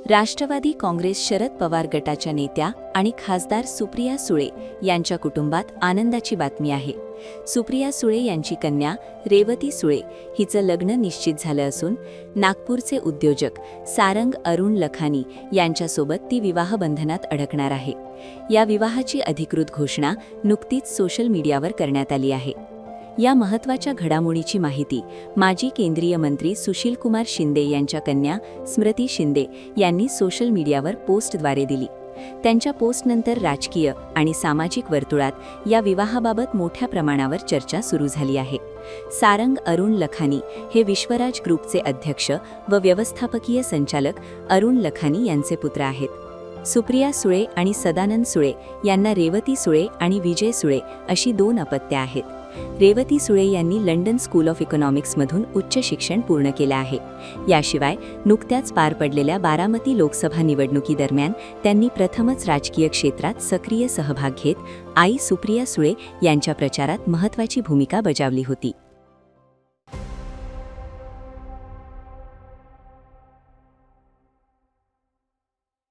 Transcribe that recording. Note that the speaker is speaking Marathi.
राष्ट्रवादी काँग्रेस शरद पवार गटाच्या नेत्या आणि खासदार सुप्रिया सुळे यांच्या कुटुंबात आनंदाची बातमी आहे. सुप्रिया सुळे यांची कन्या रेवती सुळे हिचं लग्न निश्चित झालं असून नागपूरचे उद्योजक सारंग अरुण लखानी यांच्यासोबत ती विवाहबंधनात अडकणार आहे. या विवाहाची अधिकृत घोषणा नुकतीच सोशल मीडियावर करण्यात आली आहे. या महत्त्वाच्या घडामोडीची माहिती माजी केंद्रीय मंत्री सुशीलकुमार शिंदे यांच्या कन्या स्मृती शिंदे यांनी सोशल मीडियावर पोस्टद्वारे दिली. त्यांच्या पोस्टनंतर राजकीय आणि सामाजिक वर्तुळात या विवाहाबाबत मोठ्या प्रमाणावर चर्चा सुरू झाली आहे. सारंग अरुण लखानी हे विश्वराज ग्रुपचे अध्यक्ष व व्यवस्थापकीय संचालक अरुण लखानी यांचे पुत्र आहेत. सुप्रिया सुळे आणि सदानंद सुळे यांना रेवती सुळे आणि विजय सुळे अशी 2 अपत्ये आहेत. रेवती सुळे यांनी लंडन स्कूल ऑफ इकॉनॉमिक्समधून उच्च शिक्षण पूर्ण केलं आहे. याशिवाय नुकत्याच पार पडलेल्या बारामती लोकसभा निवडणुकीदरम्यान त्यांनी प्रथमच राजकीय क्षेत्रात सक्रिय सहभाग घेत आई सुप्रिया सुळे यांच्या प्रचारात महत्त्वाची भूमिका बजावली होती.